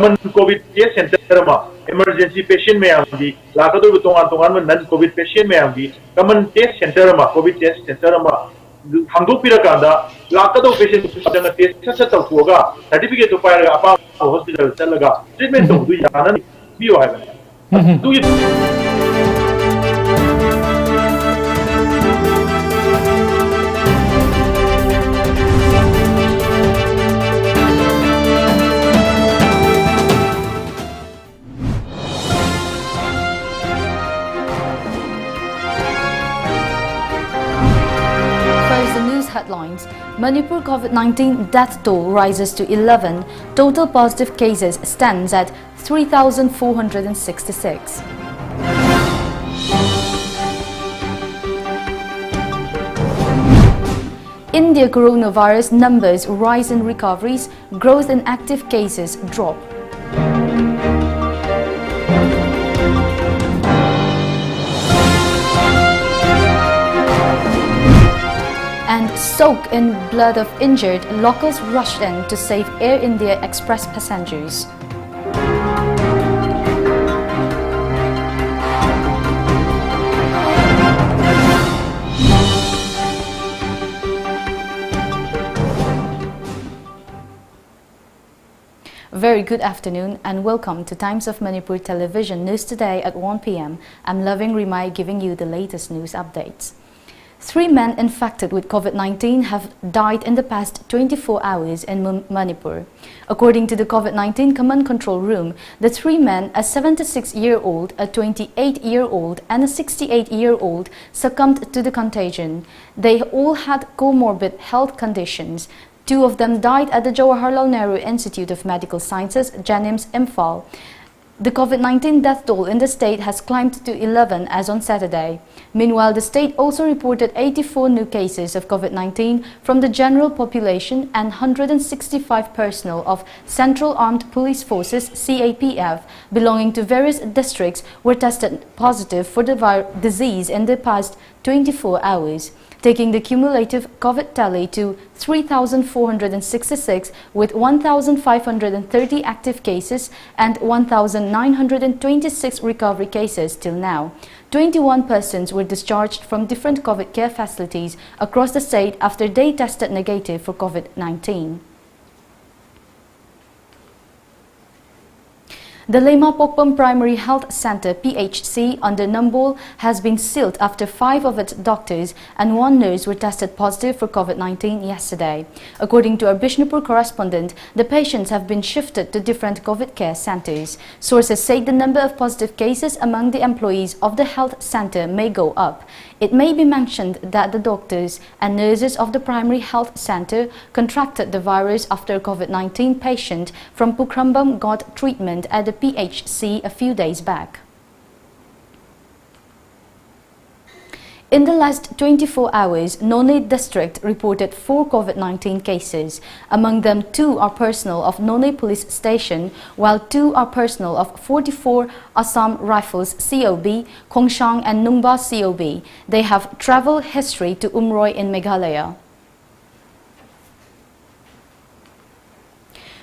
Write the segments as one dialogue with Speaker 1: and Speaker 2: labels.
Speaker 1: COVID care center ma emergency patient me amgi lakado tongan non COVID patient me amgi common test center ma COVID test center ma hangdok pira kanda lakado patient janga test sa tawga certificate to paira apa hospital chalaga treatment to du yana biyo hai du
Speaker 2: Headlines. Manipur COVID-19 death toll rises to 11. Total positive cases stands at 3,466. India coronavirus numbers rise in recoveries, growth in active cases drop. And soaked in blood of injured, locals rushed in to save Air India Express passengers. Very good afternoon and welcome to Times of Manipur Television News Today at 1 p.m. I'm loving RIMAI giving you the latest news updates. 3 men infected with COVID-19 have died in the past 24 hours in Manipur. According to the COVID-19 Command Control Room, the 3 men, a 76-year-old, a 28-year-old and a 68-year-old, succumbed to the contagion. They all had comorbid health conditions. 2 of them died at the Jawaharlal Nehru Institute of Medical Sciences, Janims, Imphal. The COVID-19 death toll in the state has climbed to 11 as on Saturday. Meanwhile, the state also reported 84 new cases of COVID-19 from the general population and 165 personnel of Central Armed Police Forces (CAPF) belonging to various districts were tested positive for the disease in the past 24 hours, taking the cumulative COVID tally to 3,466 with 1,530 active cases and 1,926 recovery cases till now. 21 persons were discharged from different COVID care facilities across the state after they tested negative for COVID-19. The Lema Pokpam Primary Health Center PHC under Nambol has been sealed after 5 of its doctors and 1 nurse were tested positive for COVID-19 yesterday. According to our Bishnupur correspondent, the patients have been shifted to different COVID care centers. Sources say the number of positive cases among the employees of the health center may go up. It may be mentioned that the doctors and nurses of the primary health center contracted the virus after a COVID-19 patient from Pukrambam got treatment at the PHC a few days back. In the last 24 hours, None district reported 4 COVID-19 cases. Among them, 2 are personnel of None police station, while 2 are personnel of 44 Assam Rifles COB, Khongsang and Nungba COB. They have travel history to Umroi in Meghalaya.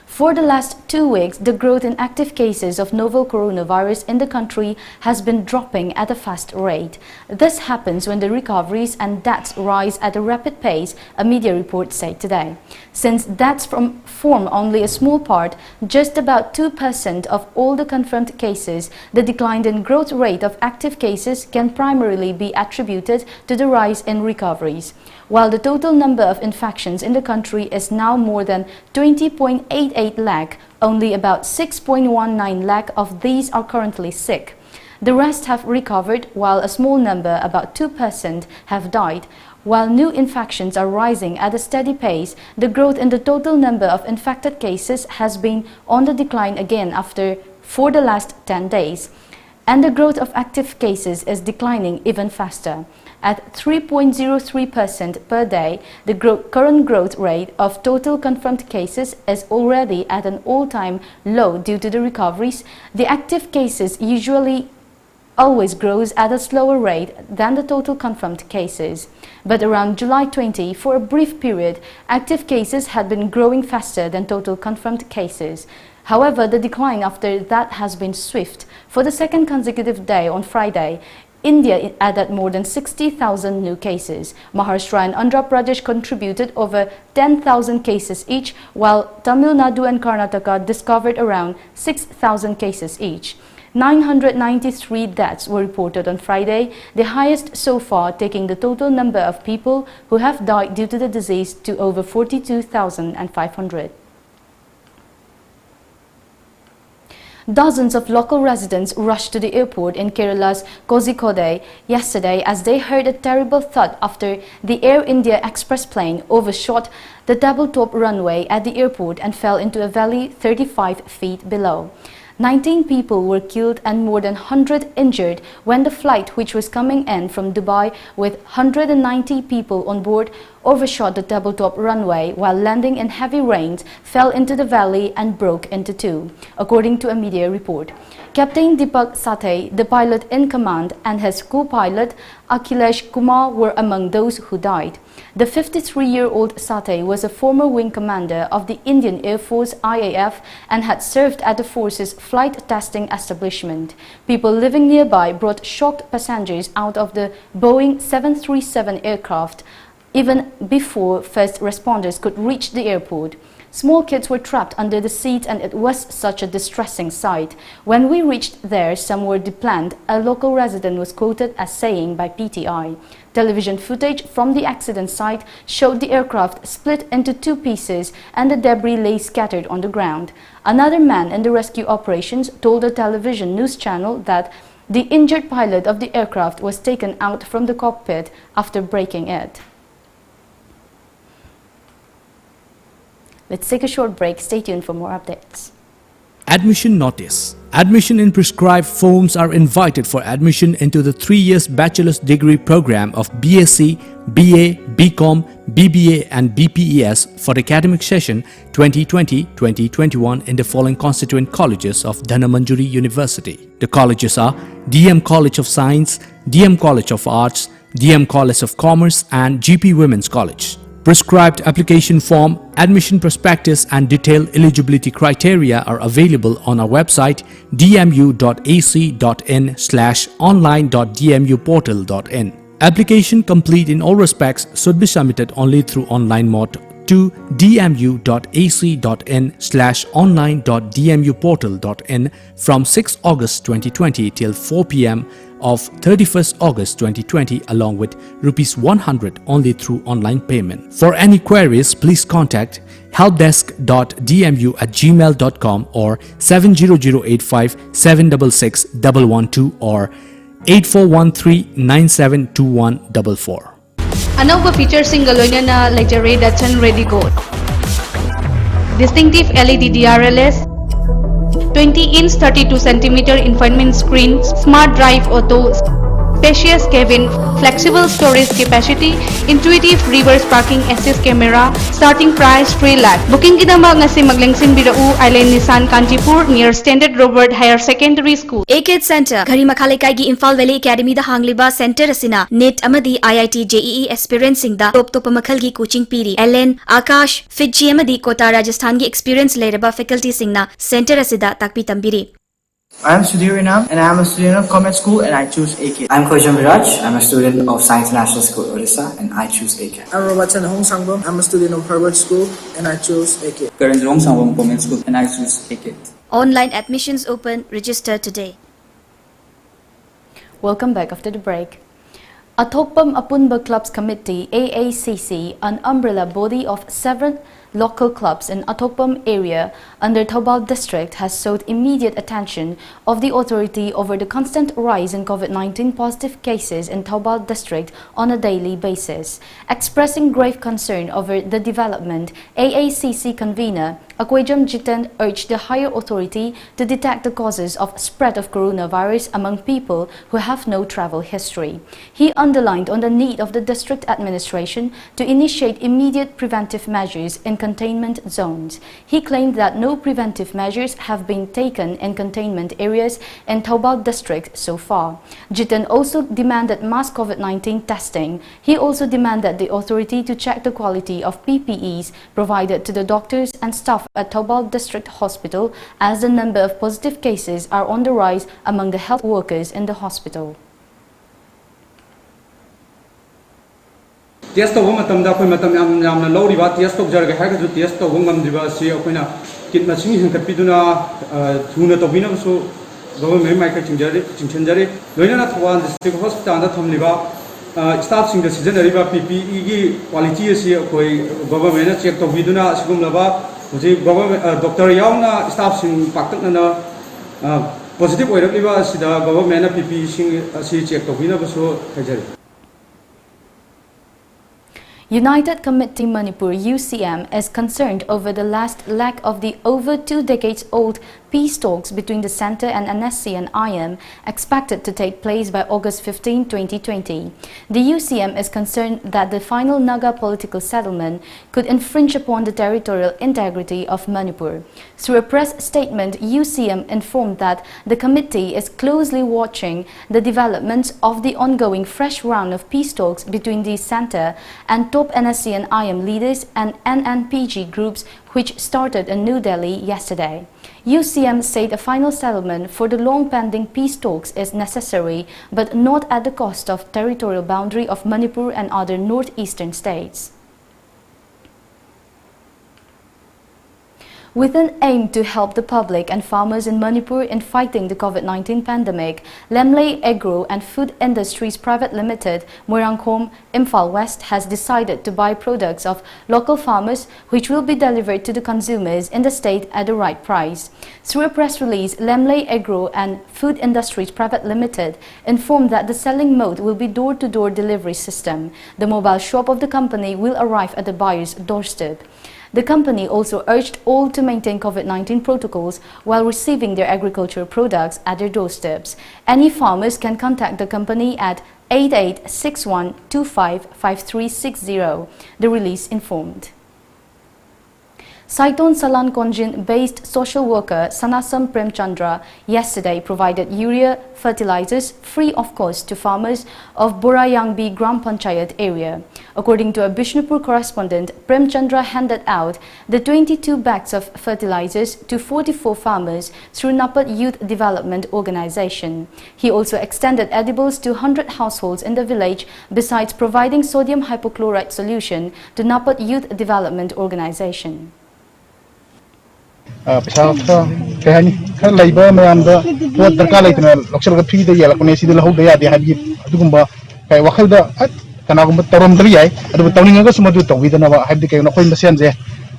Speaker 2: For the last 2 weeks, the growth in active cases of novel coronavirus in the country has been dropping at a fast rate. This happens when the recoveries and deaths rise at a rapid pace, a media report said today. Since deaths form only a small part, just about 2% of all the confirmed cases, the decline in growth rate of active cases can primarily be attributed to the rise in recoveries. While the total number of infections in the country is now more than 20.88 lakh, only about 6.19 lakh of these are currently sick. The rest have recovered, while a small number, about 2%, have died. While new infections are rising at a steady pace, the growth in the total number of infected cases has been on the decline again for the last 10 days. And the growth of active cases is declining even faster. At 3.03% per day, the current growth rate of total confirmed cases is already at an all-time low due to the recoveries. The active cases usually always grows at a slower rate than the total confirmed cases. But around July 20, for a brief period, active cases had been growing faster than total confirmed cases. However, the decline after that has been swift. For the second consecutive day on Friday, India added more than 60,000 new cases. Maharashtra and Andhra Pradesh contributed over 10,000 cases each, while Tamil Nadu and Karnataka discovered around 6,000 cases each. 993 deaths were reported on Friday, the highest so far, taking the total number of people who have died due to the disease to over 42,500. Dozens of local residents rushed to the airport in Kerala's Kozhikode yesterday as they heard a terrible thud after the Air India Express plane overshot the double-top runway at the airport and fell into a valley 35 feet below. 19 people were killed and more than 100 injured when the flight, which was coming in from Dubai with 190 people on board, overshot the double-top runway while landing in heavy rains, fell into the valley and broke into two, according to a media report. Captain Deepak Sathe, the pilot in command, and his co-pilot Akhilesh Kumar were among those who died. The 53-year-old Sathe was a former wing commander of the Indian Air Force IAF and had served at the force's flight testing establishment. People living nearby brought shocked passengers out of the Boeing 737 aircraft even before first responders could reach the airport. Small kids were trapped under the seats and it was such a distressing sight. When we reached there, some were deplaned, a local resident was quoted as saying by PTI. Television footage from the accident site showed the aircraft split into two pieces and the debris lay scattered on the ground. Another man in the rescue operations told a television news channel that the injured pilot of the aircraft was taken out from the cockpit after breaking it. Let's take a short break. Stay tuned for more updates.
Speaker 3: Admission notice. Admission in prescribed forms are invited for admission into the 3 years bachelor's degree program of BSc, BA, BCom, BBA and BPES for the academic session 2020-2021 in the following constituent colleges of Dhanamanjuri University. The colleges are DM College of Science, DM College of Arts, DM College of Commerce and GP Women's College. Prescribed application form, admission prospectus and detailed eligibility criteria are available on our website dmu.ac.in/online.dmuportal.in. Application complete in all respects should be submitted only through online mode to dmu.ac.in/online.dmuportal.in from 6 August 2020 till 4 p.m. of 31st August 2020 along with ₹100 only through online payment. For any queries, please contact helpdesk.dmu@gmail.com or 70085 766 112 or 8413972144.
Speaker 4: Another feature single loinana lecture Datsun Ready Gold. Distinctive LED DRLS, 20-inch 32cm infotainment screen, smart drive auto, spacious cabin, flexible storage capacity, intuitive reverse parking assist camera, starting price 3 lakh. Booking kinama ngasi maglengsin birau Island Nissan Kantipur near Standard Robert Higher Secondary School.
Speaker 5: AKID Center, Gari Makhalekai gi Imphal Valley Academy da hangliba center asina NET amadi IIT JEE experiencing da top makal gi coaching piri. LN, Akash, Fiji amadi Kota Rajasthan gi experience leraba faculty singna center asida takpi tambiri.
Speaker 6: I am Sudhir Inam and I am a student of Commerce School and I choose AK.
Speaker 7: I am Khojam Viraj. I am a student of Science National School, Odisha and I choose AK.
Speaker 8: I am Robatchan Hong Sangbom. I am a student of Harvard School and I choose AK.
Speaker 7: Karan Long Sangbom Government School and I choose AK.
Speaker 5: Online admissions open. Register today.
Speaker 2: Welcome back after the break. Athopam Apunba Clubs Committee, AACC, an umbrella body of 7 local clubs in Athopam area under Thoubal district, has sought immediate attention of the authority over the constant rise in COVID-19 positive cases in Thoubal district on a daily basis. Expressing grave concern over the development, AACC convener Akwejam Jitan urged the higher authority to detect the causes of spread of coronavirus among people who have no travel history. He underlined on the need of the district administration to initiate immediate preventive measures in containment zones. He claimed that no preventive measures have been taken in containment areas in Thoubal district so far. Jitan also demanded mass COVID-19 testing. He also demanded the authority to check the quality of PPEs provided to the doctors and staff at Taubal District Hospital as the number of positive cases are on the rise among the health workers in the hospital.
Speaker 9: Test of Matam, Matam, Loriva, test of Jarga, test of Woman Diva, Kit Machine and Capituna, Tuna Tobina, so government Michael Chinchanjari, Loyana one district hospital, that from Liva, starting the season, Riva PPE quality is here, government check of Viduna, Sugumlava, government Dr. Yauna staffs in Pakana, positive way of Liva, the government PPE check of Vina, so
Speaker 2: United Committee Manipur UCM is concerned over the last lack of the over 2 decades old peace talks between the Centre and NSC and IM expected to take place by August 15, 2020. The UCM is concerned that the final Naga political settlement could infringe upon the territorial integrity of Manipur. Through a press statement, UCM informed that the committee is closely watching the developments of the ongoing fresh round of peace talks between the Centre and top NSC and IM leaders and NNPG groups which started in New Delhi yesterday. UCM said a final settlement for the long-pending peace talks is necessary, but not at the cost of territorial boundary of Manipur and other northeastern states. With an aim to help the public and farmers in Manipur in fighting the COVID-19 pandemic, Lemley Agro and Food Industries Private Limited, Moirangkhom, Imphal West has decided to buy products of local farmers which will be delivered to the consumers in the state at the right price. Through a press release, Lemley Agro and Food Industries Private Limited informed that the selling mode will be door-to-door delivery system. The mobile shop of the company will arrive at the buyer's doorstep. The company also urged all to maintain COVID-19 protocols while receiving their agricultural products at their doorsteps. Any farmers can contact the company at 8861255360, the release informed. Saiton Salan Konjin-based social worker Sanasam Premchandra yesterday provided urea fertilizers free of cost to farmers of Borayangbi Gram Panchayat area. According to a Bishnupur correspondent, Premchandra handed out the 22 bags of fertilizers to 44 farmers through Napat Youth Development Organization. He also extended edibles to 100 households in the village, besides providing sodium hypochlorite solution to Napat Youth Development Organization.
Speaker 10: पैसा कहनी खर Laiba ma'am the पोत दरकार लाइतना लक्षल का free the याला कोने सिदे लहौ the यादे हाबी अदुगुंबा काय वखल द कनागुंबा तरम दबि याय अदु तौनिंगा सुमदु तौबिदनबा हाबदि काय नखोय मसेन जे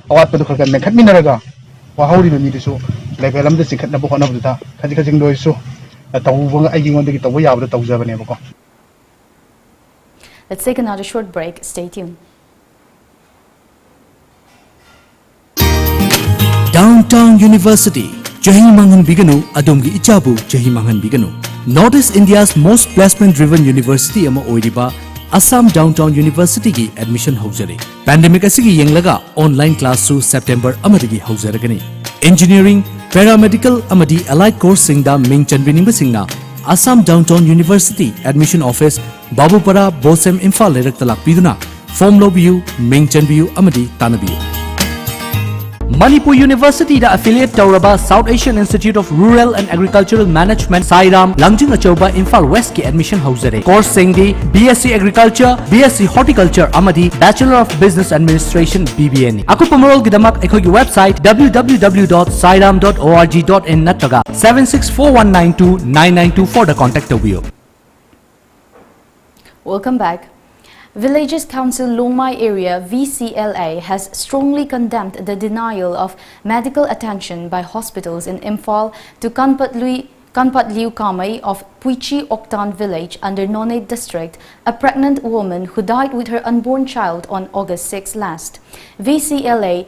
Speaker 10: अवात पदु खरका मेखटमिनरगा वाहौरि बमिदिसु level अमदे सिखटनबो होनबुदा खजि खजिंग दोइसु तौबंगा आइगिंगोंदगी तौबो याबदो तौजबनेबको.
Speaker 2: Let's take another short break. Stay tuned.
Speaker 3: Downtown University, Chahi Mangan Biganu, Adumgi Ichabu, Chahi Mangan Biganu. Northeast India's most placement-driven university ama oiriba, Assam Downtown University ki admission haujare. Pandemic asigi yenglaga online class su September amadagi haujaragani. Engineering, paramedical amadi allied course singda ming chanbining singna Assam Downtown University admission office Babupara Bosem Imphal lerak talak piduna form lobiyu ming chanbiyu amadi tanabiyu. Manipur University da affiliate Tauraba South Asian Institute of Rural and Agricultural Management Sairam Langjing Achoba Imphal West ki admission haujare. Course singdi BSc Agriculture, BSc Horticulture amadi Bachelor of Business Administration BBN. Aku pamarol gidamak ekhogi website www.sairam.org.in natraga 7641929924 da contact tawiyo.
Speaker 2: Welcome back. Villages Council Longmai Area VCLA has strongly condemned the denial of medical attention by hospitals in Imphal to Kanpatliu Kamai of Puichi Oktan village under Nonate district, a pregnant woman who died with her unborn child on August 6 last. VCLA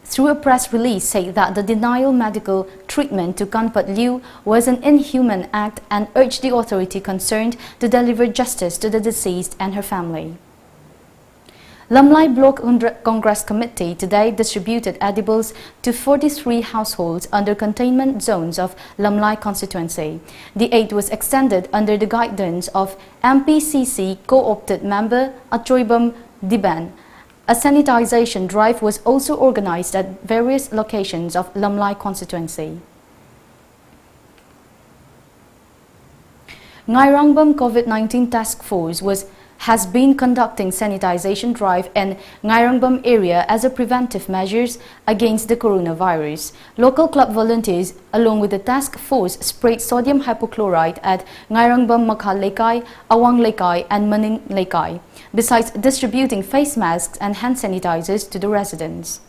Speaker 2: through a press release said that the denial medical treatment to Kanpatliu was an inhuman act and urged the authority concerned to deliver justice to the deceased and her family. Lamlai Block Congress Committee today distributed edibles to 43 households under containment zones of Lamlai constituency. The aid was extended under the guidance of MPCC co-opted member Achoibam Diban. A sanitization drive was also organized at various locations of Lamlai constituency. Ngairangbam COVID-19 task force has been conducting sanitization drive in Ngairangbam area as a preventive measures against the coronavirus. Local club volunteers along with the task force sprayed sodium hypochlorite at Ngairangbam Makhal Lekai, Awang Lekai and Maning Lekai, besides distributing face masks and hand sanitizers to the residents.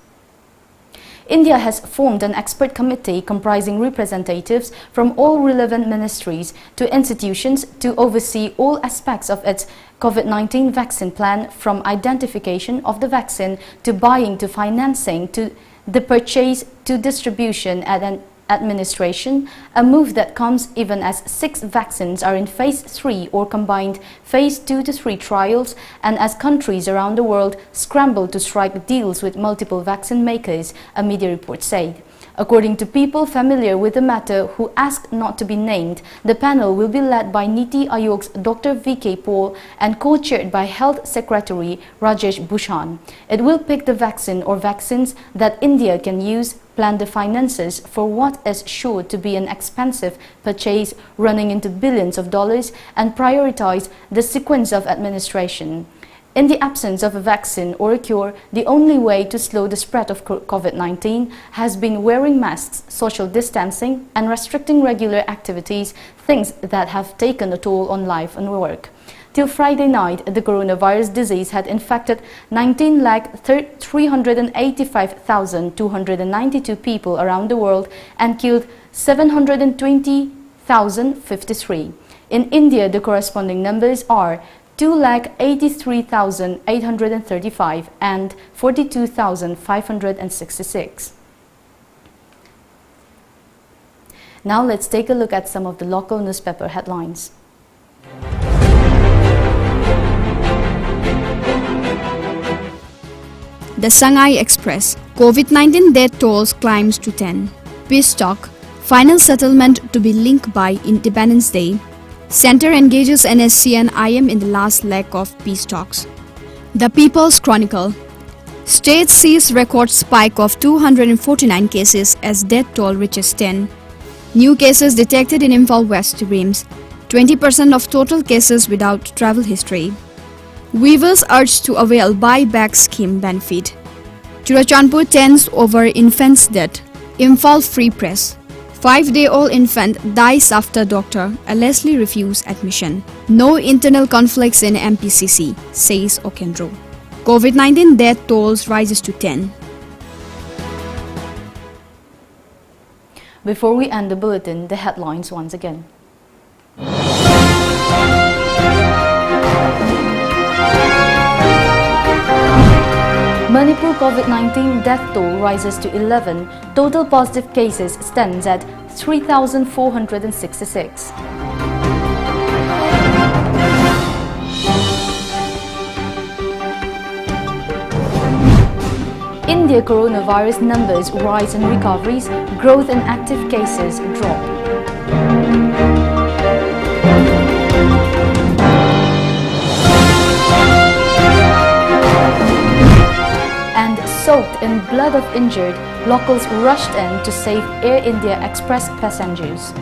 Speaker 2: India has formed an expert committee comprising representatives from all relevant ministries to institutions to oversee all aspects of its COVID-19 vaccine plan, from identification of the vaccine to buying to financing to the purchase to distribution and administration, a move that comes even as 6 vaccines are in phase 3 or combined phase 2 to 3 trials, and as countries around the world scramble to strike deals with multiple vaccine makers, a media report said. According to people familiar with the matter who asked not to be named, the panel will be led by Niti Aayog's Dr. V.K. Paul and co-chaired by Health Secretary Rajesh Bhushan. It will pick the vaccine or vaccines that India can use, plan the finances for what is sure to be an expensive purchase running into billions of dollars, and prioritize the sequence of administration. In the absence of a vaccine or a cure, the only way to slow the spread of COVID-19 has been wearing masks, social distancing, and restricting regular activities, things that have taken a toll on life and work. Till Friday night, the coronavirus disease had infected 19,385,292 people around the world and killed 720,053. In India, the corresponding numbers are 2,83,835 and 42,566. Now let's take a look at some of the local newspaper headlines.
Speaker 11: The Shanghai Express, COVID-19 death tolls climbs to 10. Peace talk, final settlement to be linked by Independence Day. Centre engages NSC and IM in the last leg of peace talks. The People's Chronicle, state sees record spike of 249 cases as death toll reaches 10. New cases detected in Imphal West RIMS, 20% of total cases without travel history. Weavers urged to avail buyback scheme benefit. Churachandpur tense over infant's death. Imphal Free Press, 5-day-old infant dies after doctor allegedly refused admission. No internal conflicts in MPCC, says Okendro. COVID-19 death tolls rises to 10.
Speaker 2: Before we end the bulletin, the headlines once again. Manipur COVID-19 death toll rises to 11. Total positive cases stands at 3,466. India coronavirus numbers rise in recoveries, growth in active cases drop. And soaked in blood of injured, locals rushed in to save Air India Express passengers.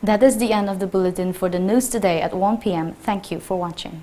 Speaker 2: That is the end of the bulletin for the news today at 1 p.m. Thank you for watching.